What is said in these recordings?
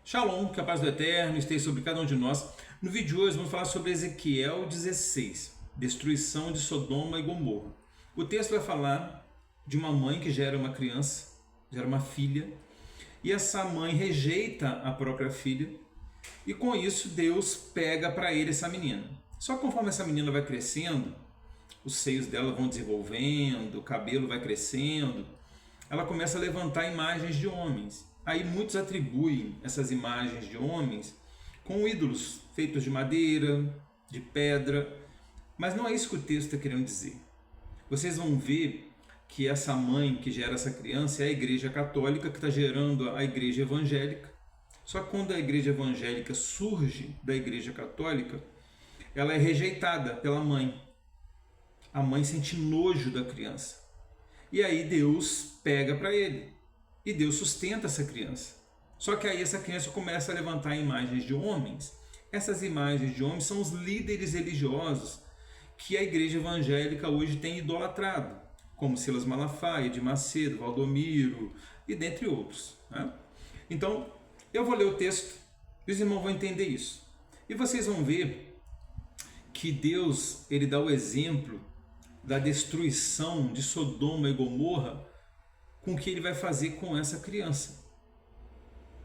Shalom, que a paz do Eterno esteja sobre cada um de nós. No vídeo de hoje vamos falar sobre Ezequiel 16, destruição de Sodoma e Gomorra. O texto vai falar de uma mãe que gera uma criança, gera uma filha, e essa mãe rejeita a própria filha, e com isso Deus pega para ele essa menina. Só que conforme essa menina vai crescendo, os seios dela vão desenvolvendo, o cabelo vai crescendo, ela começa a levantar imagens de homens. Aí muitos atribuem essas imagens de homens com ídolos feitos de madeira, de pedra, mas não é isso que o texto está querendo dizer. Vocês vão ver que essa mãe que gera essa criança é a Igreja Católica, que está gerando a Igreja Evangélica. Só que quando a Igreja Evangélica surge da Igreja Católica, ela é rejeitada pela mãe. A mãe sente nojo da criança. E aí Deus pega para ele. E Deus sustenta essa criança. Só que aí essa criança começa a levantar imagens de homens. Essas imagens de homens são os líderes religiosos que a igreja evangélica hoje tem idolatrado, como Silas Malafaia, de Macedo, Valdomiro e dentre outros. Né? Então, eu vou ler o texto e os irmãos vão entender isso. E vocês vão ver que Deus ele dá o exemplo da destruição de Sodoma e Gomorra com o que ele vai fazer com essa criança,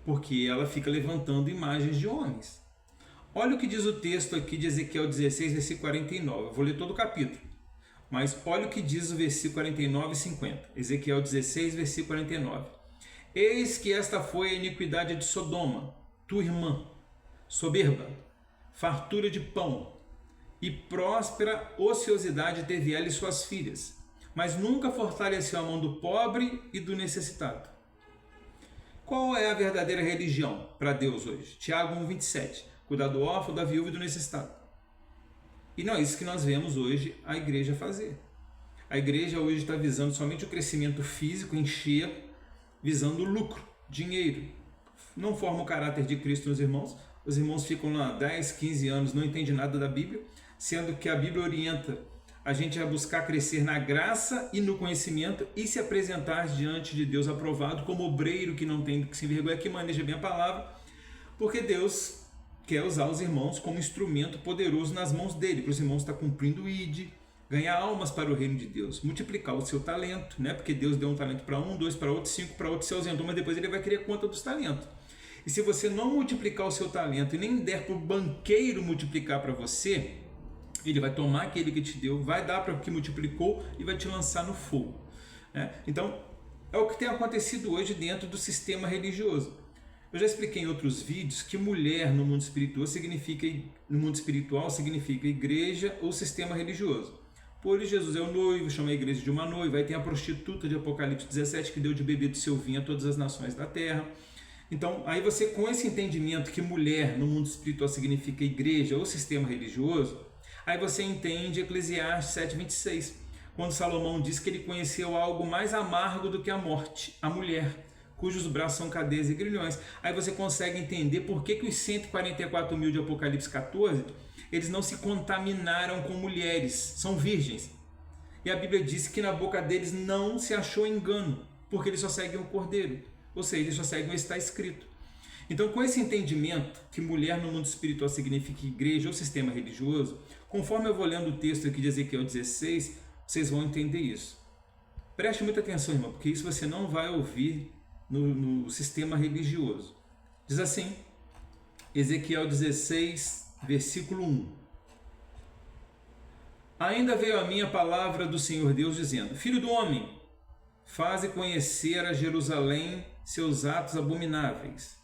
porque ela fica levantando imagens de homens. Olha o que diz o texto aqui de Ezequiel 16, versículo 49. Eu vou ler todo o capítulo, mas olha o que diz o versículo 49 e 50. Ezequiel 16, versículo 49. Eis que esta foi a iniquidade de Sodoma, tua irmã, soberba, fartura de pão, e próspera ociosidade teve ela e suas filhas, mas nunca fortaleceu a mão do pobre e do necessitado. Qual é a verdadeira religião para Deus hoje? Tiago 1,27. Cuidar do órfão, da viúva e do necessitado. E não é isso que nós vemos hoje a igreja fazer. A igreja hoje está visando somente o crescimento físico, encher, visando lucro, dinheiro. Não forma o caráter de Cristo nos irmãos. Os irmãos ficam lá 10, 15 anos, não entendem nada da Bíblia, sendo que a Bíblia orienta a gente vai buscar crescer na graça e no conhecimento e se apresentar diante de Deus aprovado como obreiro que não tem que se envergonhar, que maneja bem a palavra, porque Deus quer usar os irmãos como instrumento poderoso nas mãos dele, para os irmãos estar cumprindo o ID, ganhar almas para o reino de Deus, multiplicar o seu talento, né? Porque Deus deu um talento para um, 2 para outro, 5 para outro, se ausentou, mas depois ele vai querer conta dos talentos. E se você não multiplicar o seu talento e nem der para o banqueiro multiplicar para você, ele vai tomar aquele que te deu, vai dar para o que multiplicou e vai te lançar no fogo. Então, é o que tem acontecido hoje dentro do sistema religioso. Eu já expliquei em outros vídeos que mulher no mundo espiritual significa igreja ou sistema religioso. Por isso Jesus é o noivo, chama a igreja de uma noiva. Aí tem a prostituta de Apocalipse 17 que deu de beber do seu vinho a todas as nações da terra. Então, aí você com esse entendimento que mulher no mundo espiritual significa igreja ou sistema religioso, aí você entende Eclesiastes 7,26, quando Salomão diz que ele conheceu algo mais amargo do que a morte, a mulher, cujos braços são cadeias e grilhões. Aí você consegue entender por que os 144 mil de Apocalipse 14, eles não se contaminaram com mulheres, são virgens. E a Bíblia diz que na boca deles não se achou engano, porque eles só seguem o Cordeiro, ou seja, eles só seguem o que está escrito. Então, com esse entendimento que mulher no mundo espiritual significa igreja ou sistema religioso, conforme eu vou lendo o texto aqui de Ezequiel 16, vocês vão entender isso. Preste muita atenção, irmão, porque isso você não vai ouvir no sistema religioso. Diz assim, Ezequiel 16, versículo 1. Ainda veio a mim a palavra do Senhor Deus dizendo, Filho do homem, faze conhecer a Jerusalém seus atos abomináveis,